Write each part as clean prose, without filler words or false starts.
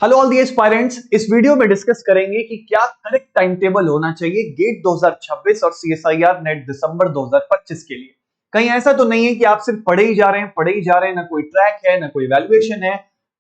Hello all the aspirants. इस video में discuss करेंगे कि क्या करेक्ट टाइम टेबल होना चाहिए गेट 2026 और सीएसआईआर नेट दिसंबर 2025 के लिए। कहीं ऐसा तो नहीं है कि आप सिर्फ पढ़े ही जा रहे हैं, ना कोई ट्रैक है ना कोई वैल्यूएशन है,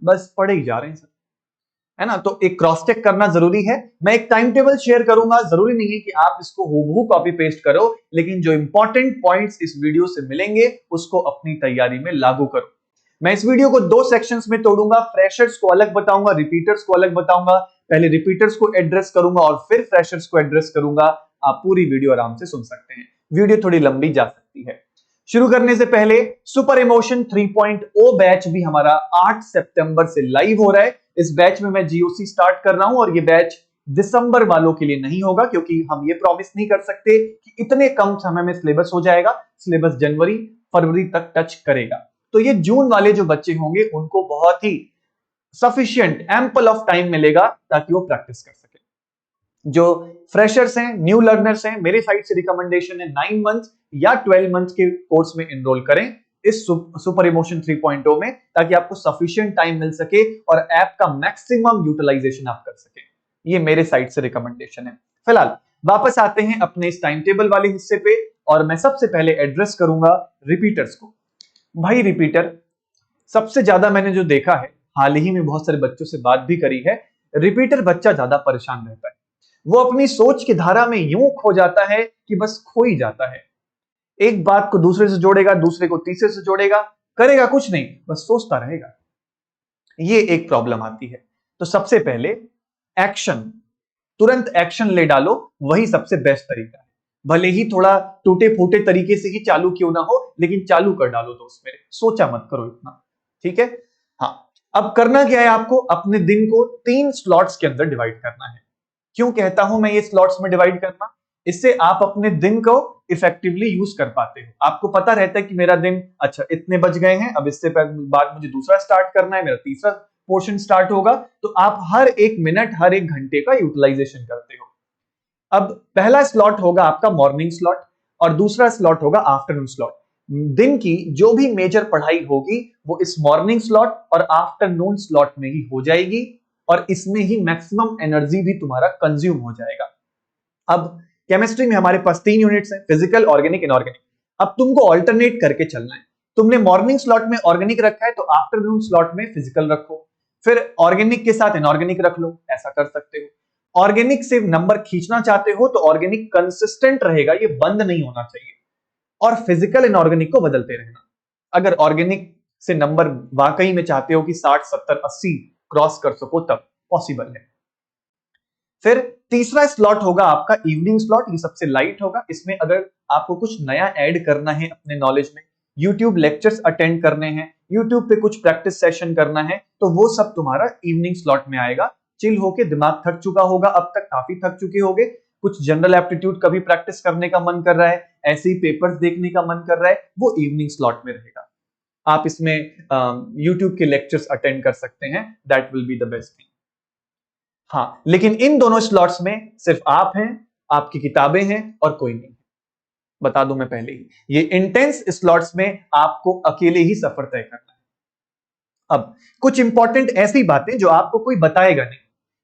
बस पढ़े ही जा रहे हैं सर, है ना। तो एक क्रॉस चेक करना जरूरी है। मैं एक टाइम टेबल शेयर करूंगा, जरूरी नहीं है कि आप इसको हूबहू कॉपी पेस्ट करो, लेकिन जो इंपॉर्टेंट पॉइंट्स इस वीडियो से मिलेंगे उसको अपनी तैयारी में लागू करो। मैं इस वीडियो को दो सेक्शंस में तोड़ूंगा, फ्रेशर्स को अलग बताऊंगा, रिपीटर्स को अलग बताऊंगा। पहले रिपीटर्स को एड्रेस करूंगा और फिर फ्रेशर्स को एड्रेस करूंगा। आप पूरी वीडियो आराम से सुन सकते हैं, वीडियो थोड़ी लंबी जा सकती है। शुरू करने से पहले सुपर इमोशन 3.0 बैच भी हमारा 8 सितंबर से लाइव हो रहा है। इस बैच में मैं जीओसी स्टार्ट कर रहा हूं और ये बैच दिसंबर वालों के लिए नहीं होगा, क्योंकि हम ये प्रॉमिस नहीं कर सकते कि इतने कम समय में सिलेबस हो जाएगा। सिलेबस जनवरी फरवरी तक टच करेगा, तो ये जून वाले जो बच्चे होंगे उनको बहुत ही सफिशिएंट एम्पल ऑफ टाइम मिलेगा ताकि वो प्रैक्टिस कर सके। जो फ्रेशर्स हैं, न्यू लर्नर्स हैं, मेरे साइड से रिकमेंडेशन है 9 मंथ या 12 मंथ के कोर्स में एनरोल करें इस सुपर इमोशन 3.0 में, ताकि आपको सफिशिएंट टाइम मिल सके और ऐप का मैक्सिमम यूटिलाइजेशन आप कर सके। ये मेरे साइड से रिकमेंडेशन है। फिलहाल वापस आते हैं अपने इस टाइम टेबल वाले हिस्से पे, और मैं सबसे पहले एड्रेस करूंगा रिपीटर्स को। भाई रिपीटर सबसे ज्यादा मैंने जो देखा है, हाल ही में बहुत सारे बच्चों से बात भी करी है, रिपीटर बच्चा ज्यादा परेशान रहता है। वो अपनी सोच की धारा में यूं खो जाता है कि बस खो ही जाता है। एक बात को दूसरे से जोड़ेगा, दूसरे को तीसरे से जोड़ेगा, करेगा कुछ नहीं, बस सोचता रहेगा। ये एक प्रॉब्लम आती है। तो सबसे पहले एक्शन, तुरंत एक्शन ले डालो, वही सबसे बेस्ट तरीका है। भले ही थोड़ा टूटे फूटे तरीके से ही चालू क्यों ना हो, लेकिन चालू कर डालो दोस्त मेरे, सोचा मत करो इतना, ठीक है। हाँ, अब करना क्या है, आपको अपने दिन को 3 स्लॉट्स के अंदर डिवाइड करना है। क्यों कहता हूं मैं ये स्लॉट्स में डिवाइड करना, इससे आप अपने दिन को इफेक्टिवली यूज कर पाते हो। आपको पता रहता है कि मेरा दिन अच्छा इतने बज गए हैं, अब इससे बाद मुझे दूसरा स्टार्ट करना है, मेरा तीसरा पोर्शन स्टार्ट होगा। तो आप हर एक मिनट हर एक घंटे का यूटिलाइजेशन करते हो। अब पहला स्लॉट होगा आपका मॉर्निंग स्लॉट और दूसरा स्लॉट होगा आफ्टरनून स्लॉट। दिन की जो भी मेजर पढ़ाई होगी वो इस मॉर्निंग स्लॉट और आफ्टरनून स्लॉट में ही हो जाएगी, और इसमें ही मैक्सिमम एनर्जी भी तुम्हारा कंज्यूम हो जाएगा। अब केमिस्ट्री में हमारे पास 3 यूनिट्स हैं, फिजिकल, ऑर्गेनिक, इनऑर्गेनिक। अब तुमको ऑल्टरनेट करके चलना है। तुमने मॉर्निंग स्लॉट में ऑर्गेनिक रखा है तो आफ्टरनून स्लॉट में फिजिकल रखो, फिर ऑर्गेनिक के साथ इनऑर्गेनिक रख लो, ऐसा कर सकते हो। ऑर्गेनिक से नंबर खींचना चाहते हो तो ऑर्गेनिक कंसिस्टेंट रहेगा, ये बंद नहीं होना चाहिए, और फिजिकल इनऑर्गेनिक को बदलते रहना। अगर ऑर्गेनिक से नंबर वाकई में चाहते हो कि 60 70 80 क्रॉस कर सको तब पॉसिबल है। फिर तीसरा स्लॉट होगा आपका इवनिंग स्लॉट, ये सबसे लाइट होगा। इसमें अगर आपको कुछ नया ऐड करना है अपने नॉलेज में, यूट्यूब लेक्चर्स अटेंड करने हैं, यूट्यूब पे कुछ प्रैक्टिस सेशन करना है, तो वो सब तुम्हारा इवनिंग स्लॉट में आएगा। चिल होके, दिमाग थक चुका होगा, अब तक काफी थक चुके होगे, कुछ जनरल एप्टीट्यूड कभी प्रैक्टिस करने का मन कर रहा है, ऐसे ही पेपर्स देखने का मन कर रहा है, वो इवनिंग स्लॉट में रहेगा। आप इसमें यूट्यूब के लेक्चर्स अटेंड कर सकते हैं, that will be the best thing. हाँ, लेकिन इन दोनों स्लॉट्स में सिर्फ आप हैं, आपकी किताबें हैं और कोई नहीं। बता दूं मैं पहले ही, ये इंटेंस स्लॉट्स में आपको अकेले ही सफर तय करना है। अब कुछ इंपॉर्टेंट ऐसी बातें जो आपको कोई बताएगा नहीं,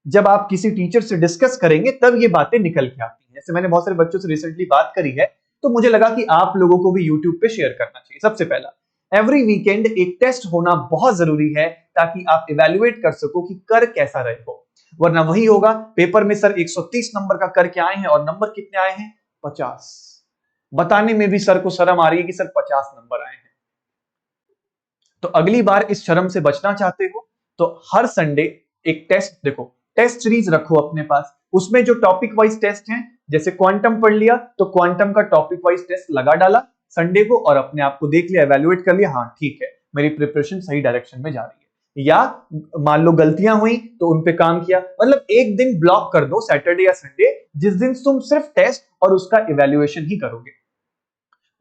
जब आप किसी टीचर से डिस्कस करेंगे तब ये बातें निकल के आती हैं। जैसे मैंने बहुत सारे बच्चों से रिसेंटली बात करी है, तो मुझे लगा कि आप लोगों को भी यूट्यूब पे शेयर करना चाहिए। सबसे पहला, एवरी वीकेंड एक टेस्ट होना बहुत जरूरी है, ताकि आप इवेल्युएट कर सको कि कर कैसा रहे हो। वरना वही होगा, पेपर में सर 130 नंबर का करके आए हैं और नंबर कितने आए हैं, 50। बताने में भी सर को शर्म आ रही है कि सर 50 नंबर आए हैं। तो अगली बार इस शर्म से बचना चाहते हो तो हर संडे एक टेस्ट, देखो टेस्ट सीरीज रखो अपने पास, उसमें जो टॉपिक वाइज टेस्ट हैं, जैसे क्वांटम पढ़ लिया तो क्वांटम का टॉपिक वाइज टेस्ट लगा डाला संडे को, और अपने आप को देख लिया, एवेल्युएट कर लिया, हाँ ठीक है मेरी प्रिपरेशन सही डायरेक्शन में जा रही है। या मान लो गलतियां हुई तो उन पे काम किया, मतलब एक दिन ब्लॉक कर दो, सैटरडे या संडे, जिस दिन तुम सिर्फ टेस्ट और उसका इवेल्युएशन ही करोगे।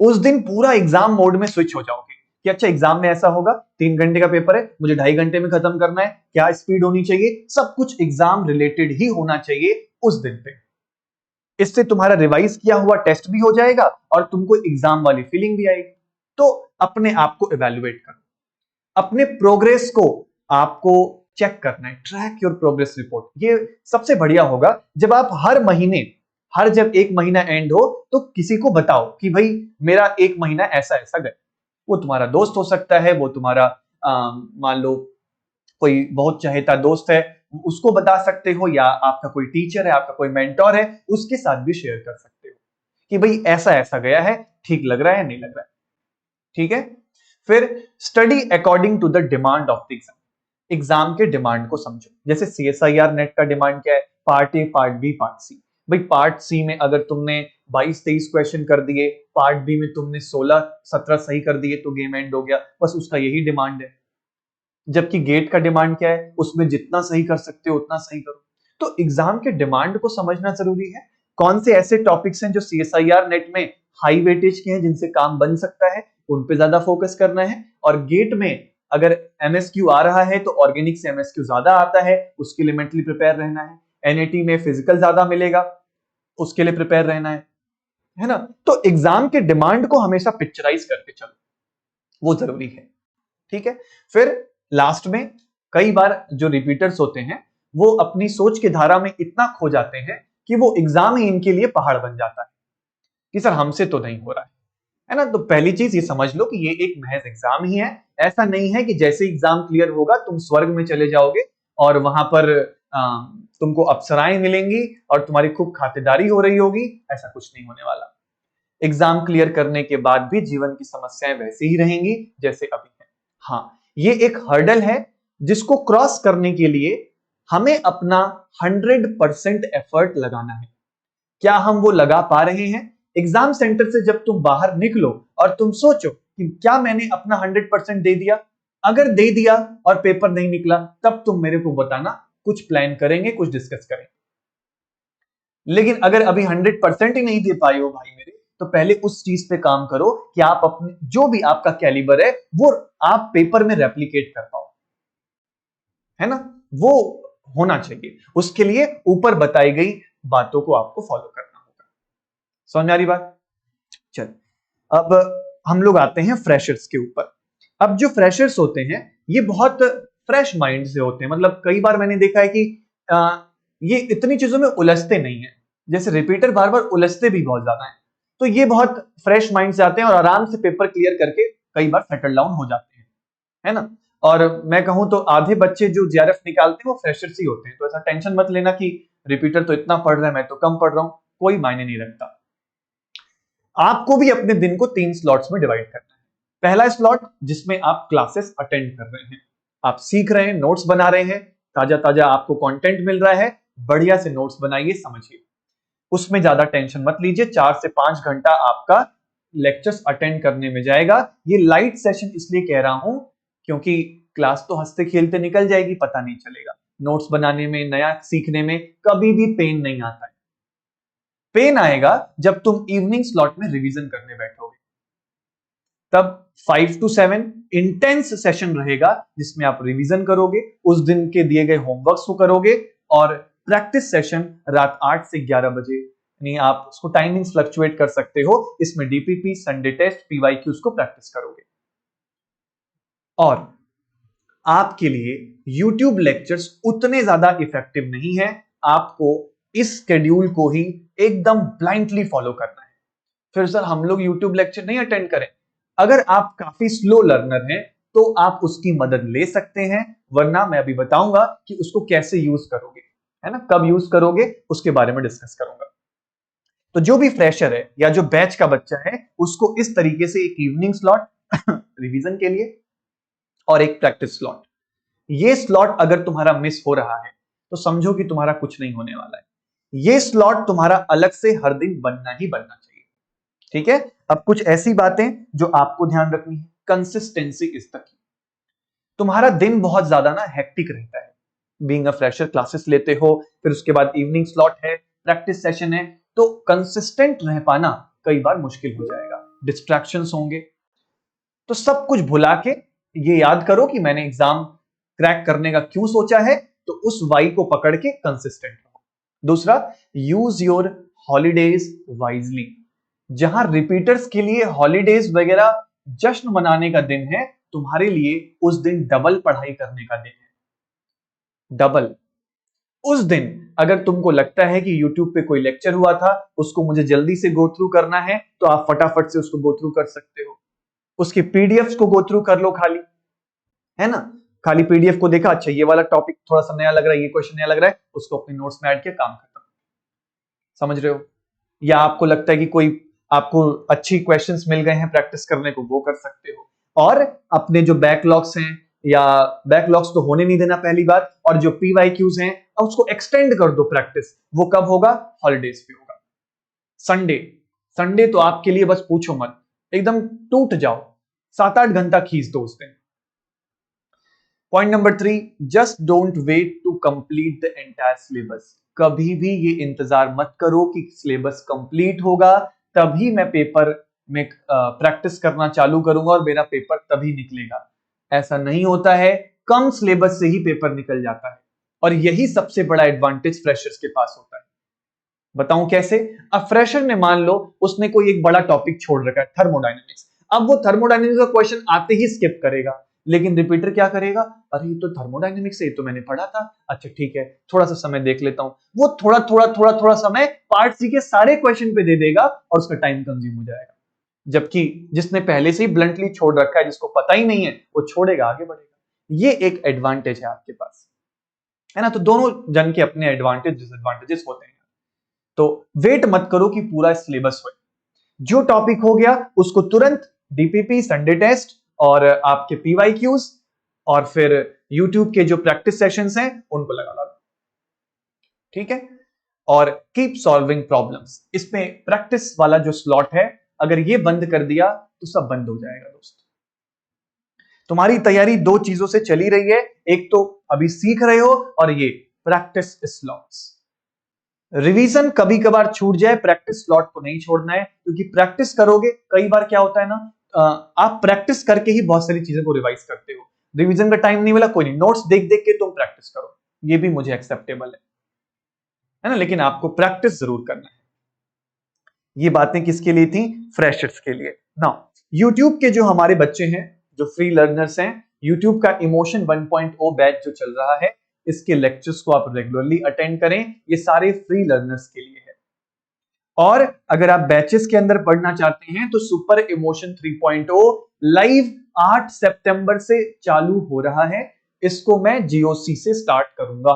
उस दिन पूरा एग्जाम मोड में स्विच हो जाओगे कि अच्छा एग्जाम में ऐसा होगा, 3 घंटे का पेपर है, मुझे 2.5 घंटे में खत्म करना है, क्या स्पीड होनी चाहिए, सब कुछ एग्जाम रिलेटेड ही होना चाहिए उस दिन पे। इससे तुम्हारा रिवाइज किया हुआ टेस्ट भी हो जाएगा और तुमको एग्जाम वाली फीलिंग भी आएगी। तो अपने आप को इवेल्युएट करो, अपने प्रोग्रेस को आपको चेक करना है, ट्रैक योर प्रोग्रेस रिपोर्ट। ये सबसे बढ़िया होगा जब आप हर महीने, जब एक महीना एंड हो तो किसी को बताओ कि भाई मेरा एक महीना ऐसा ऐसा गया। वो तुम्हारा दोस्त हो सकता है, वो तुम्हारा मान लो कोई बहुत चहेता दोस्त है, उसको बता सकते हो, या आपका कोई टीचर है, आपका कोई मेंटोर है, उसके साथ भी शेयर कर सकते हो कि भाई ऐसा ऐसा गया है, ठीक लग रहा है नहीं लग रहा है। ठीक है। फिर study according to the demand of the exam. Exam के डिमांड को समझो। जैसे सीएसआईआर नेट का डिमांड क्या है? Part A, part B, part C. भाई पार्ट सी में अगर तुमने 22-23 क्वेश्चन कर दिए, पार्ट बी में तुमने 16-17 सही कर दिए तो गेम एंड हो गया, बस उसका यही डिमांड है। जबकि गेट का डिमांड क्या है? उसमें जितना सही कर सकते हो उतना सही करो। तो एग्जाम के डिमांड को समझना जरूरी है। कौन से ऐसे टॉपिक्स हैं जो सीएसआईआर नेट में हाई वेटेज के हैं, जिनसे काम बन सकता है, उन पे ज्यादा फोकस करना है। और गेट में अगर एमएसक्यू आ रहा है तो ऑर्गेनिक से एमएसक्यू ज्यादा आता है, उसके लिए मेंटली प्रिपेयर रहना है। एनएटी में फिजिकल ज्यादा मिलेगा, उसके लिए प्रिपेयर रहना है ना। तो एग्जाम के डिमांड को हमेशा पिक्चराइज करके चलो, वो जरूरी है। ठीक है। फिर लास्ट में कई बार जो रिपीटर्स होते हैं वो अपनी सोच की धारा में इतना खो जाते हैं कि वो एग्जाम ही इनके लिए पहाड़ बन जाता है कि सर हमसे तो नहीं हो रहा है ना। तो पहली चीज ये समझ लो कि ये एक महज एग्जाम ही है। ऐसा नहीं है कि जैसे एग्जाम क्लियर होगा तुम स्वर्ग में चले जाओगे और वहां पर तुमको अप्सराएं मिलेंगी और तुम्हारी खूब खातिरदारी हो रही होगी। ऐसा कुछ नहीं होने वाला। एग्जाम क्लियर करने के बाद भी जीवन की समस्याएं वैसे ही रहेंगी जैसे अभी है। हाँ, ये एक हर्डल है जिसको क्रॉस करने के लिए हमें अपना 100% एफर्ट लगाना है। क्या हम वो लगा पा रहे हैं? एग्जाम सेंटर से जब तुम बाहर निकलो और तुम सोचो कि क्या मैंने अपना 100% दे दिया। अगर दे दिया और पेपर नहीं निकला तब तुम मेरे को बताना, कुछ प्लान करेंगे, कुछ डिस्कस करेंगे। लेकिन अगर अभी 100% ही नहीं दे पाए हो भाई मेरे, तो पहले उस चीज पे काम करो कि आप अपने जो भी आपका कैलिबर है वो आप पेपर में रेप्लिकेट कर पाओ, है ना। वो होना चाहिए। उसके लिए ऊपर बताई गई बातों को आपको फॉलो करना होगा। समझ में आ रही बात? चल, अब हम लोग आते हैं फ्रेशर्स के ऊपर। अब जो फ्रेशर्स होते हैं ये बहुत फ्रेश माइंड से होते हैं। मतलब कई बार मैंने देखा है कि ये इतनी चीजों में उलझते नहीं है। जैसे रिपीटर बार बार उलझते भी बहुत ज्यादा है, तो ये बहुत फ्रेश माइंड से आते हैं और आराम से पेपर क्लियर करके कई बार सेटल डाउन हो जाते हैं, है ना। और मैं कहूं तो आधे बच्चे जो जेआरएफ निकालते हैं वो फ्रेशर्स ही होते हैं। तो ऐसा टेंशन मत लेना कि रिपीटर तो इतना पढ़ रहा है मैं तो कम पढ़ रहा हूं, कोई मायने नहीं रखता। आपको भी अपने दिन को 3 स्लॉट्स में डिवाइड करना है। पहला स्लॉट जिसमें आप क्लासेस अटेंड कर रहे हैं, आप सीख रहे हैं, नोट्स बना रहे हैं, ताजा ताजा आपको कंटेंट मिल रहा है, बढ़िया से नोट्स बनाइए, समझिए। उसमें ज्यादा टेंशन मत लीजिए। 4 से 5 घंटा आपका लेक्चर्स अटेंड करने में जाएगा। ये लाइट सेशन इसलिए कह रहा हूं क्योंकि क्लास तो हंसते खेलते निकल जाएगी, पता नहीं चलेगा। नोट्स बनाने में, नया सीखने में कभी भी पेन नहीं आता है। पेन आएगा जब तुम इवनिंग स्लॉट में रिवीजन करने बैठोगे। तब 5 to 7 इंटेंस सेशन रहेगा जिसमें आप रिवीजन करोगे, उस दिन के दिए गए होमवर्क्स को करोगे, और प्रैक्टिस सेशन रात 8 से 11 बजे, यानी आप उसको टाइमिंग्स फ्लक्चुएट कर सकते हो। इसमें डीपीपी, संडे टेस्ट, पीवाईक्यूज को प्रैक्टिस करोगे। और आपके लिए YouTube लेक्चर्स उतने ज्यादा इफेक्टिव नहीं है। आपको इस शेड्यूल को ही एकदम ब्लाइंडली फॉलो करना है। फिर सर हम लोग YouTube लेक्चर नहीं अटेंड करें। अगर आप काफी स्लो लर्नर हैं तो आप उसकी मदद ले सकते हैं, वरना मैं अभी बताऊंगा कि उसको कैसे यूज करोगे, है ना, कब यूज करोगे उसके बारे में डिस्कस करूंगा। तो जो भी फ्रेशर है या जो बैच का बच्चा है उसको इस तरीके से एक इवनिंग स्लॉट रिवीजन के लिए और एक प्रैक्टिस स्लॉट, ये स्लॉट अगर तुम्हारा मिस हो रहा है तो समझो कि तुम्हारा कुछ नहीं होने वाला है। ये स्लॉट तुम्हारा अलग से हर दिन बनना ही बनना चाहिए। ठीक है। अब कुछ ऐसी बातें जो आपको ध्यान रखनी है। Consistency is the key. तुम्हारा दिन बहुत ज्यादा ना हेक्टिक रहता है। बीइंग अ फ्रेशर क्लासेस लेते हो, फिर उसके बाद इवनिंग स्लॉट है, प्रैक्टिस सेशन है, तो कंसिस्टेंट रह पाना कई बार मुश्किल हो जाएगा। डिस्ट्रैक्शंस होंगे। तो सब कुछ भुला के ये याद करो कि मैंने एग्जाम क्रैक करने का क्यों सोचा है, तो उस वाई को पकड़ के कंसिस्टेंट रहो। दूसरा, यूज योर हॉलीडेज वाइजली। जहां रिपीटर्स के लिए हॉलीडेज वगैरह जश्न मनाने का दिन है, तुम्हारे लिए उस दिन डबल पढ़ाई करने का दिन है। डबल। उस दिन अगर तुमको लगता है कि YouTube पे कोई लेक्चर हुआ था, उसको मुझे जल्दी से गो थ्रू करना है, तो आप फटाफट से उसको गो थ्रू कर सकते हो। उसके पीडीएफ्स को गो थ्रू कर लो खाली, है ना। खाली पीडीएफ को देखा, अच्छा ये वाला टॉपिक थोड़ा सा नया लग रहा है, ये क्वेश्चन नया लग रहा है, उसको अपने नोट्स में ऐड किया, काम खत्म। समझ रहे हो। या आपको लगता है कि कोई आपको अच्छी क्वेश्चंस मिल गए हैं प्रैक्टिस करने को, वो कर सकते हो। और अपने जो बैकलॉग्स हैं, या बैकलॉग्स तो होने नहीं देना पहली बात, और जो पीवाईक्यूज हैं उसको एक्सटेंड कर दो प्रैक्टिस। वो कब होगा? हॉलीडेज पे होगा। संडे, संडे तो आपके लिए बस पूछो मत, एकदम टूट जाओ, 7-8 घंटा खींच दो उस दिन। Point number 3, just don't wait to complete the entire syllabus. कभी भी ये इंतजार मत करो कि सिलेबस कंप्लीट होगा तभी मैं पेपर में प्रैक्टिस करना चालू करूंगा और मेरा पेपर तभी निकलेगा। ऐसा नहीं होता है, कम सिलेबस से ही पेपर निकल जाता है, और यही सबसे बड़ा एडवांटेज फ्रेशर्स के पास होता है। बताऊं कैसे? अब फ्रेशर ने मान लो उसने कोई एक बड़ा टॉपिक छोड़ रखा है, थर्मोडायनेमिक्स। अब वो थर्मोडायनेमिक्स का क्वेश्चन आते ही स्किप करेगा, लेकिन रिपीटर क्या करेगा? अरे ये तो थर्मोडायनेमिक्स है, ये तो मैंने पढ़ा था, अच्छा ठीक है थोड़ा सा समय देख लेता हूं। वो थोड़ा थोड़ा थोड़ा थोड़ा समय पार्ट सी के सारे क्वेश्चन पे दे देगा और उसका टाइम कंज्यूम हो जाएगा। जबकि जिसने पहले से ही ब्लंटली छोड़ रखा है, जिसको पता ही नहीं है, वो छोड़ेगा, आगे बढ़ेगा। ये एक एडवांटेज है आपके पास, है ना। तो दोनों जन के अपने एडवांटेज डिसएडवांटेजेस होते हैं। तो वेट मत करो कि पूरा सिलेबस हो, जो टॉपिक हो गया उसको तुरंत डीपीपी, संडे टेस्ट और आपके पीवाईक्यूज और फिर यूट्यूब के जो प्रैक्टिस सेशंस हैं उनको लगा लो, ठीक है। और कीप सॉल्विंग प्रॉब्लम्स, इसमें प्रैक्टिस वाला जो स्लॉट है अगर ये बंद कर दिया तो सब बंद हो जाएगा दोस्त। तुम्हारी तैयारी दो चीजों से चली रही है, एक तो अभी सीख रहे हो और ये प्रैक्टिस स्लॉट्स। रिवीजन कभी कभार छूट जाए, प्रैक्टिस स्लॉट को नहीं छोड़ना है, क्योंकि प्रैक्टिस करोगे। कई बार क्या होता है ना, आप प्रैक्टिस करके ही बहुत सारी चीजों को रिवाइज करते हो। रिवीजन का टाइम नहीं मिला, कोई नहीं, नोट्स देख देख के तुम प्रैक्टिस करो, ये भी मुझे एक्सेप्टेबल है ना, लेकिन आपको प्रैक्टिस जरूर करना है। ये बातें किसके लिए थी? फ्रेशर्स के लिए। नाउ यूट्यूब के जो हमारे बच्चे हैं, जो फ्री लर्नर्स हैं, यूट्यूब का इमोशन 1.0 बैच जो चल रहा है, इसके लेक्चर्स को आप रेगुलरली अटेंड करें। ये सारे फ्री लर्नर्स के लिए है। और अगर आप बैचेस के अंदर पढ़ना चाहते हैं तो सुपर इमोशन 3.0 लाइव 8 सितंबर से चालू हो रहा है। इसको मैं जीओसी से स्टार्ट करूंगा,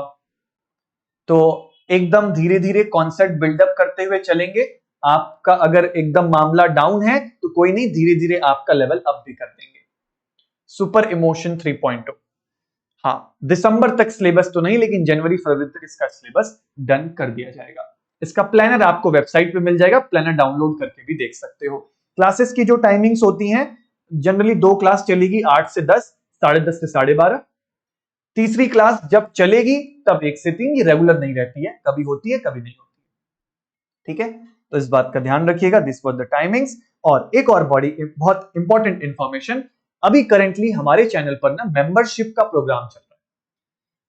तो एकदम धीरे धीरे कॉन्सेप्ट बिल्डअप करते हुए चलेंगे। आपका अगर एकदम मामला डाउन है तो कोई नहीं, धीरे धीरे आपका लेवल अप भी कर देंगे। सुपर इमोशन 3.0, हाँ दिसंबर तक सिलेबस तो नहीं, लेकिन जनवरी फरवरी तक इसका सिलेबस डन कर दिया जाएगा। इसका प्लानर आपको वेबसाइट पे मिल जाएगा, प्लानर डाउनलोड करके भी देख सकते हो। क्लासेस की जो टाइमिंग्स होती हैं, जनरली 2 क्लास चलेगी, 8 से 10, 10:30 से 12:30। तीसरी क्लास जब चलेगी तब 1 से 3, ये रेगुलर नहीं रहती है, कभी होती है कभी नहीं होती, ठीक है। तो इस बात का ध्यान रखिएगा। This was the timings. और एक और बहुत इंपॉर्टेंट इंफॉर्मेशन, अभी करेंटली हमारे चैनल पर ना मेंबरशिप का प्रोग्राम चल रहा है।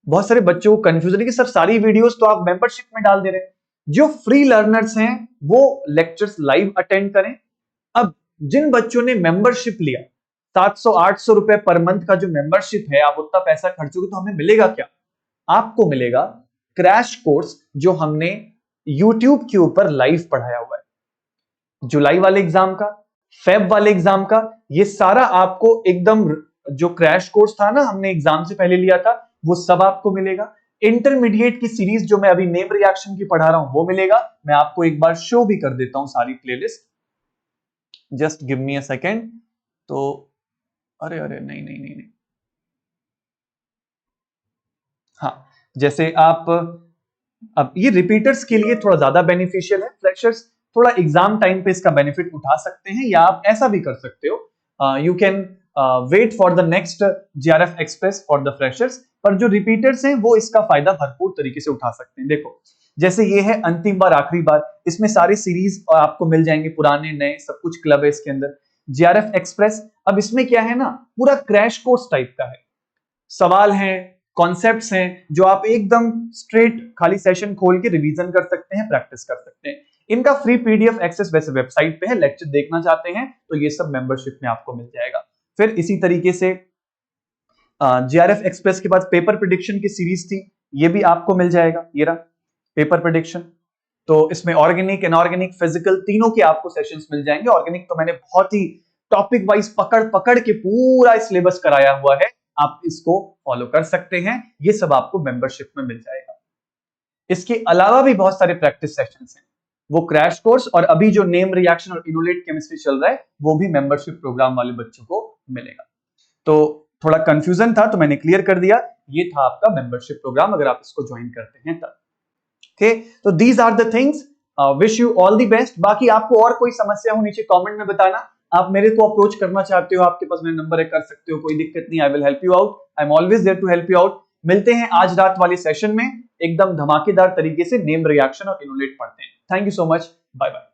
बहुत सारे बच्चों को कंफ्यूजन है कि सर सारी वीडियोस तो आप मेंबरशिप में डाल दे रहे हैं। जो फ्री लर्नर्स हैं वो लेक्चर्स लाइव अटेंड करें। अब जिन बच्चों ने मेंबरशिप लिया, 700-800 रुपए पर मंथ का जो मेंबरशिप है, आप उतना पैसा खर्चोगे तो हमें मिलेगा क्या? आपको मिलेगा क्रैश कोर्स जो हमने YouTube के ऊपर लाइव पढ़ाया हुआ है। जुलाई वाले एग्जाम का, फेब वाले एग्जाम का, ये सारा आपको एकदम, जो क्रैश कोर्स था ना हमने एग्जाम से पहले लिया था, वो सब आपको मिलेगा। इंटरमीडिएट की सीरीज जो मैं अभी नेम रिएक्शन की पढ़ा रहा हूं वो मिलेगा। मैं आपको एक बार शो भी कर देता हूं सारी playlist, just give me a second. तो अरे अरे नहीं नहीं नहीं नहीं, हाँ जैसे आप, अब ये रिपीटर्स के लिए थोड़ा ज्यादा बेनिफिशियल है, फ्रेशर्स थोड़ा एग्जाम टाइम पे इसका बेनिफिट उठा सकते हैं, या आप ऐसा भी कर सकते हो, you can wait for the next JRF express for the freshers. पर जो रिपीटर्स हैं वो इसका फायदा भरपूर तरीके से उठा सकते हैं। देखो जैसे ये है अंतिम बार आखिरी बार, इसमें सारे सीरीज आपको मिल जाएंगे, पुराने नए सब कुछ क्लब है इसके अंदर। जीआरएफ एक्सप्रेस, अब इसमें क्या है ना, पूरा क्रैश कोर्स टाइप का है, सवाल हैं, कॉन्सेप्ट्स हैं, जो आप एकदम स्ट्रेट खाली सेशन खोल के रिवीजन कर सकते हैं, प्रैक्टिस कर सकते हैं। इनका फ्री पीडीएफ एक्सेस वैसे वेबसाइट पे है, लेक्चर देखना चाहते हैं तो ये सब मेंबरशिप में आपको मिल जाएगा। फिर इसी तरीके से जीआरएफ एक्सप्रेस के बाद पेपर प्रिडिक्शन की सीरीज थी, ये भी आपको मिल जाएगा, ये रहा पेपर प्रिडिक्शन। तो इसमें ऑर्गेनिक, इनऑर्गेनिक, फिजिकल तीनों के आपको सेशंस मिल जाएंगे। ऑर्गेनिक तो मैंने बहुत ही टॉपिक वाइज पकड़ पकड़ के पूरा सिलेबस कराया हुआ है, आप इसको फॉलो कर सकते हैं, ये सब आपको मेंबरशिप में मिल जाएगा। इसके अलावा भी बहुत सारे प्रैक्टिस सेशंस हैं, वो क्रैश कोर्स और अभी जो नेम रिएक्शन और इनोलेट केमिस्ट्री चल रहा है वो भी मेंबरशिप प्रोग्राम वाले बच्चों को मिलेगा। तो थोड़ा कंफ्यूजन था तो मैंने क्लियर कर दिया, ये था आपका मेंबरशिप प्रोग्राम अगर आप इसको ज्वाइन करते हैं तब। ओके, तो these are the things, wish you all the best. बाकी आपको और कोई समस्या हो नीचे कमेंट में बताना, आप मेरे को अप्रोच करना चाहते हो, आपके पास मेरा नंबर है, कर सकते हो, कोई दिक्कत नहीं, I will help you out, I am always there to help you out. मिलते हैं आज रात वाले सेशन में, एकदम धमाकेदार तरीके से नेम रिएक्शन और इनोलेट पढ़ते हैं। Thank you so much, bye bye.